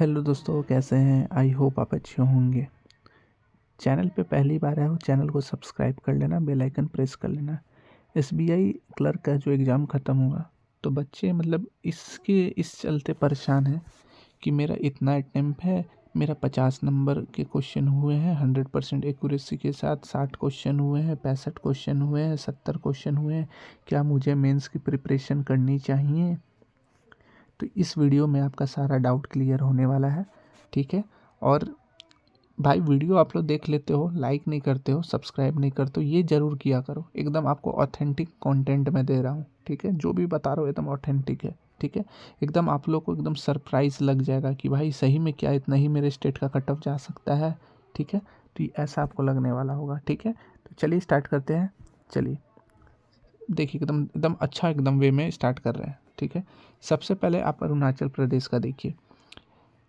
Hello दोस्तों, कैसे हैं? आई होप आप अच्छे होंगे। चैनल पे पहली बार आए हो, चैनल को सब्सक्राइब कर लेना, बेल आइकन प्रेस कर लेना। एसबीआई क्लर्क का जो एग्ज़ाम ख़त्म हुआ तो बच्चे इस चलते परेशान हैं कि मेरा इतना अटेम्प्ट है, मेरा 50 नंबर के क्वेश्चन हुए हैं 100% एक्यूरेसी के साथ, 60 क्वेश्चन हुए हैं, 65 क्वेश्चन हुए हैं, 70 क्वेश्चन हुए हैं, क्या मुझे मेंस की प्रिपरेशन करनी चाहिए? तो इस वीडियो में आपका सारा डाउट क्लियर होने वाला है, ठीक है। और भाई वीडियो आप लोग देख लेते हो, लाइक नहीं करते हो, सब्सक्राइब नहीं करते हो, ये ज़रूर किया करो। एकदम आपको ऑथेंटिक कंटेंट में दे रहा हूँ, ठीक है। जो भी बता रहा हूँ एकदम ऑथेंटिक है, ठीक है। एकदम आप लोग को एकदम सरप्राइज़ लग जाएगा कि भाई सही में क्या इतना ही मेरे स्टेट का कट ऑफ जा सकता है, ठीक है। तो ऐसा आपको लगने वाला होगा, ठीक है। तो चलिए स्टार्ट करते हैं। चलिए देखिए, एकदम एकदम अच्छा एकदम वे में स्टार्ट कर रहे हैं, ठीक है। सबसे पहले आप अरुणाचल प्रदेश का देखिए।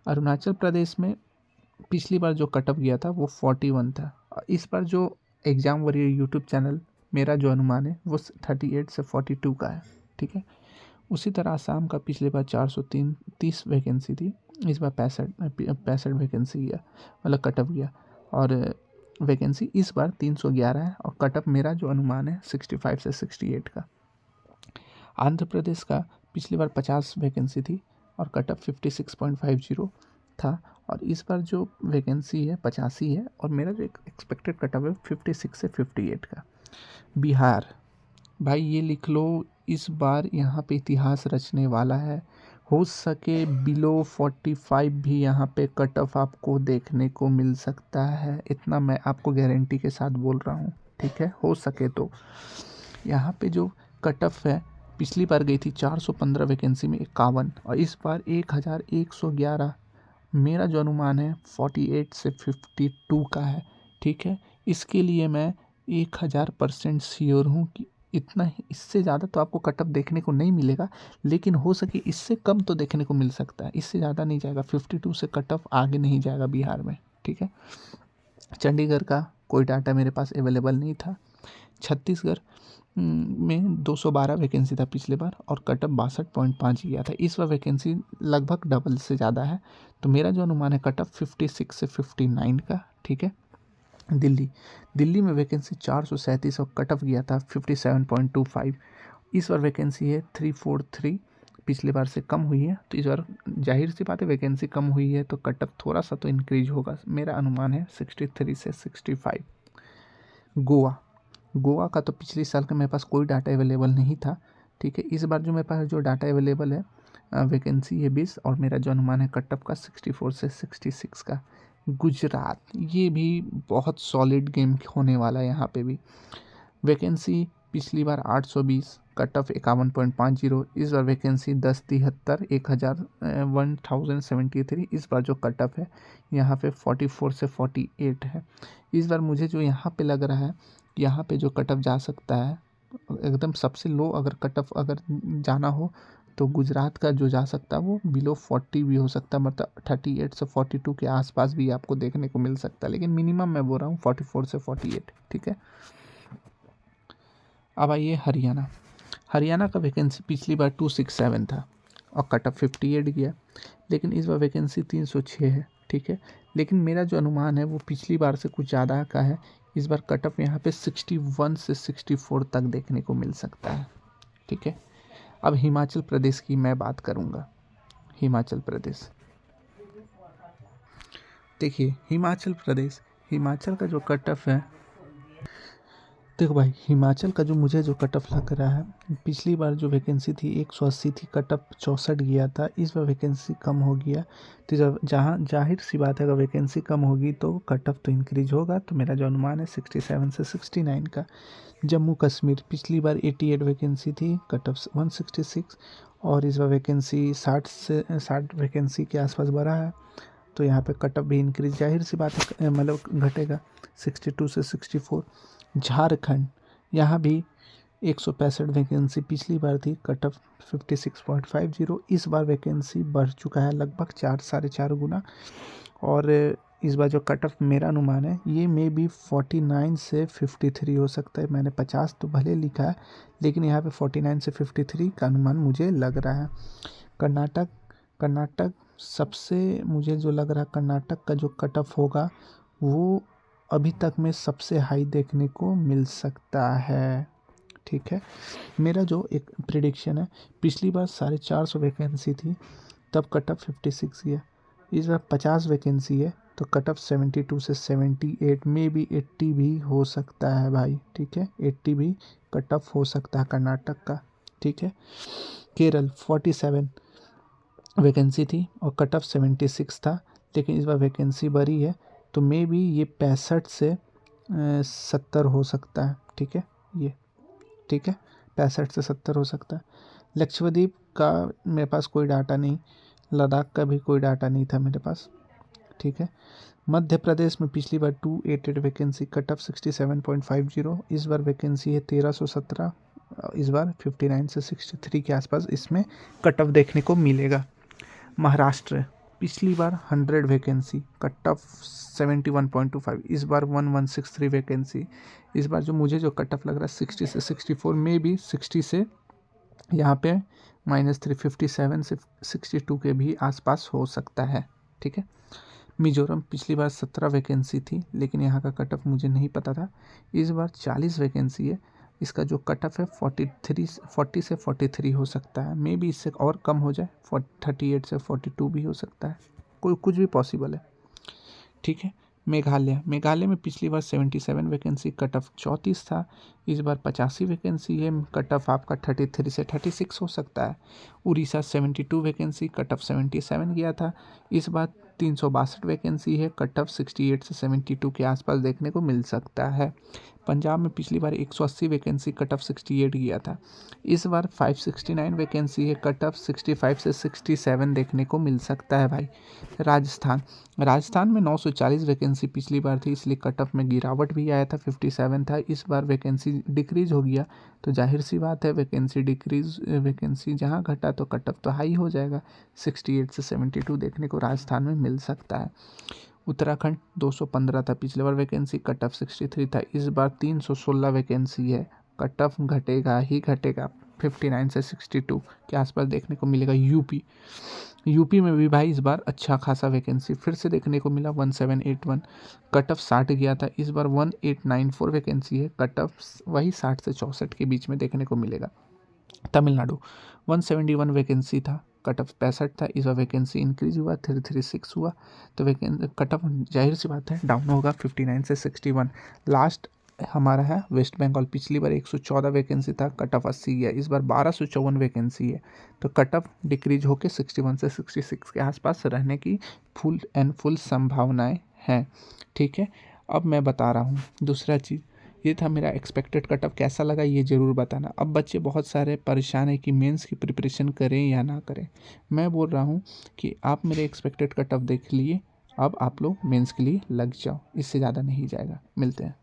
अरुणाचल प्रदेश में पिछली बार जो कट ऑफ गया था वो 41 था। इस बार जो एग्ज़ाम वॉरियर यूट्यूब चैनल, मेरा जो अनुमान है वो 38 से 42 का है, ठीक है। उसी तरह आसाम का पिछले बार 430 वैकेंसी थी, इस बार 65 वैकेंसी गया, मतलब कट ऑफ गया। और वैकेंसी इस बार 311 है और कट ऑफ मेरा जो अनुमान है 65 से 68 का। आंध्र प्रदेश का पिछली बार 50 वैकेंसी थी और कट ऑफ 56.50 था, और इस बार जो वैकेंसी है 85 है और मेरा जो एक्सपेक्टेड कट ऑफ है 56 से 58 का। बिहार, भाई ये लिख लो, इस बार यहाँ पे इतिहास रचने वाला है। हो सके बिलो 45 भी यहाँ पे कट ऑफ आपको देखने को मिल सकता है, इतना मैं आपको गारंटी के साथ बोल रहा हूँ, ठीक है। हो सके तो यहाँ पे जो कट ऑफ है, पिछली बार गई थी 415 वैकेंसी में 51 और इस बार 1111। मेरा जो अनुमान है 48 से 52 का है, ठीक है। इसके लिए मैं 1000% श्योर हूँ कि इतना ही, इससे ज़्यादा तो आपको कट ऑफ देखने को नहीं मिलेगा, लेकिन हो सके इससे कम तो देखने को मिल सकता है, इससे ज़्यादा नहीं जाएगा। 52 से कट ऑफ आगे नहीं जाएगा बिहार में, ठीक है। चंडीगढ़ का कोई डाटा मेरे पास अवेलेबल नहीं था। छत्तीसगढ़ में 212 वैकेंसी था पिछले बार और कट ऑफ 62.5 गया था। इस बार वैकेंसी लगभग डबल से ज़्यादा है, तो मेरा जो अनुमान है कट ऑफ 56 से 59 का, ठीक है। दिल्ली में वैकेंसी 437 और कट ऑफ गया था 57.25। इस बार वैकेंसी है 343, पिछले बार से कम हुई है, तो इस बार जाहिर सी बात है वैकेंसी कम हुई है तो कट ऑफ थोड़ा सा तो इंक्रीज होगा। मेरा अनुमान है 63 से 65। गोवा का तो पिछले साल का मेरे पास कोई डाटा अवेलेबल नहीं था, ठीक है। इस बार जो मेरे पास जो डाटा अवेलेबल है, वैकेंसी है 20 और मेरा जो अनुमान है कट ऑफ का 64 से 66 का। गुजरात, ये भी बहुत सॉलिड गेम होने वाला है। यहाँ पे भी वैकेंसी पिछली बार 820, कट ऑफ 51.50। इस बार वैकेंसी 1073, 1073। इस बार जो कट ऑफ है यहाँ पे 44 से 48 है। इस बार मुझे जो यहाँ पे लग रहा है, यहाँ पे जो कट ऑफ जा सकता है एकदम सबसे लो, अगर कट ऑफ अगर जाना हो तो गुजरात का जो जा सकता है वो बिलो 40 भी हो सकता है, मतलब 38 से 42 के आसपास भी आपको देखने को मिल सकता है, लेकिन मिनिमम मैं बोल रहा हूँ 44 से 48, ठीक है। अब आइए हरियाणा का वैकेंसी पिछली बार 267 था और कट ऑफ 58 गया, लेकिन इस बार वैकेंसी 306 है, ठीक है। लेकिन मेरा जो अनुमान है वो पिछली बार से कुछ ज़्यादा का है। इस बार कट ऑफ यहाँ पे 61 से 64 तक देखने को मिल सकता है, ठीक है। अब हिमाचल प्रदेश की मैं बात करूँगा। हिमाचल प्रदेश देखिए, हिमाचल का जो कट ऑफ है, देखो भाई, हिमाचल का जो मुझे जो कट ऑफ लग रहा है, पिछली बार जो वैकेंसी थी 180 थी, कट ऑफ 64 गया था। इस बार वैकेंसी कम हो गया, तो जब जहाँ जाहिर सी बात है अगर वैकेंसी कम होगी तो कट ऑफ तो इंक्रीज होगा, तो मेरा जो अनुमान है 67 से 69 का। जम्मू कश्मीर, पिछली बार 88 वैकेंसी थी, कट ऑफ 166 और इस बार वैकेंसी 60 वैकेंसी के आसपास बढ़ा है, तो यहाँ पे कट ऑफ भी इंक्रीज जाहिर सी बात है, मतलब घटेगा 62 से 64। झारखंड, यहाँ भी 165 वैकेंसी पिछली बार थी, कट ऑफ 56.50। इस बार वैकेंसी बढ़ चुका है लगभग 4-4.5 गुना, और इस बार जो कट ऑफ मेरा अनुमान है ये में भी 49 से 53 हो सकता है। मैंने 50 तो भले लिखा है, लेकिन यहाँ पे 49 से 53 का अनुमान मुझे लग रहा है। कर्नाटक सबसे, मुझे जो लग रहा कर्नाटक का जो कट ऑफ होगा वो अभी तक में सबसे हाई देखने को मिल सकता है। ठीक है, मेरा जो एक प्रिडिक्शन है, पिछली बार 450 वैकेंसी थी तब कट ऑफ 56 गया, इस बार 50 वैकेंसी है तो कट ऑफ 72 से 78 में भी 80 भी हो सकता है भाई। ठीक है, 80 भी कट ऑफ हो सकता है कर्नाटक का। ठीक है, केरल 47 वैकेंसी थी और कट ऑफ 76 था, लेकिन इस बार वैकेंसी बढ़ी है तो मे बी ये 65 से 70 हो सकता है। ठीक है, ये ठीक है, 65 से 70 हो सकता है। लक्षद्वीप का मेरे पास कोई डाटा नहीं, लद्दाख का भी कोई डाटा नहीं था मेरे पास। ठीक है, मध्य प्रदेश में पिछली बार 288 वैकेंसी, कट ऑफ 67.50, इस बार वैकेंसी है 1317, इस बार 59 से 63 के आसपास इसमें कट ऑफ देखने को मिलेगा। महाराष्ट्र पिछली बार 100 वैकेंसी, कट ऑफ 71.25, इस बार 1163 वैकेंसी, इस बार जो मुझे जो कट ऑफ लग रहा है 60 से 64 में भी 60 से यहाँ पे -357 से 62 के भी आसपास हो सकता है। ठीक है, मिजोरम पिछली बार 17 वैकेंसी थी, लेकिन यहाँ का कट ऑफ मुझे नहीं पता था, इस बार 40 वैकेंसी है, इसका जो कट ऑफ है 40 से 43 हो सकता है, मे बी इससे और कम हो जाए, 38 से 42 भी हो सकता है, कोई कुछ भी पॉसिबल है। ठीक है, मेघालय में पिछली बार 77 वैकेंसी, कट ऑफ 34 था, इस बार 85 वैकेंसी है, कट ऑफ आपका 33 से 36 हो सकता है। उड़ीसा 72 वैकेंसी, कट ऑफ 77 गया था, इस बार 362 वैकेंसी है, कट ऑफ 68 से 72 के आसपास देखने को मिल सकता है। पंजाब में पिछली बार 180 वैकेंसी, कट ऑफ 68 गया था, इस बार 569 वैकेंसी है, कट ऑफ 65 से 67 देखने को मिल सकता है भाई। राजस्थान में 940 वैकेंसी पिछली बार थी, इसलिए कट ऑफ में गिरावट भी आया था, 57 था, इस बार वैकेंसी डिक्रीज हो गया, तो जाहिर सी बात है वैकेंसी जहाँ घटा तो कट ऑफ तो हाई हो जाएगा, 68 से 72 देखने को राजस्थान में मिल सकता है। उत्तराखंड 215 था पिछले बार वैकेंसी, कट ऑफ 63 था, इस बार 316 वैकेंसी है, कट ऑफ घटेगा ही घटेगा, 59 से 62 के आसपास देखने को मिलेगा। यूपी में भी भाई इस बार अच्छा खासा वैकेंसी फिर से देखने को मिला, 1781, कट ऑफ 60 गया था, इस बार 1894 वैकेंसी है, कट ऑफ वही 60 से 64 के बीच में देखने को मिलेगा। तमिलनाडु 171 वैकेंसी था, कट ऑफ 65 था, इस बार वैकेंसी इंक्रीज हुआ, 336 हुआ, तो कट ऑफ जाहिर सी बात है डाउन होगा, 59 से 61। लास्ट हमारा है वेस्ट बंगाल, पिछली बार 114 वैकेंसी था, कट ऑफ 80 गया, इस बार 1254 वैकेंसी है, तो कट ऑफ डिक्रीज होकर 61 से 66 के आसपास रहने की फुल संभावनाएं हैं। ठीक है, अब मैं बता रहा हूँ दूसरा चीज़, ये था मेरा एक्सपेक्टेड कट ऑफ, कैसा लगा ये ज़रूर बताना। अब बच्चे बहुत सारे परेशान है कि मेंस की प्रिपरेशन करें या ना करें, मैं बोल रहा हूँ कि आप मेरे एक्सपेक्टेड कट ऑफ देख लिए, अब आप लोग मेंस के लिए लग जाओ, इससे ज़्यादा नहीं जाएगा। मिलते हैं।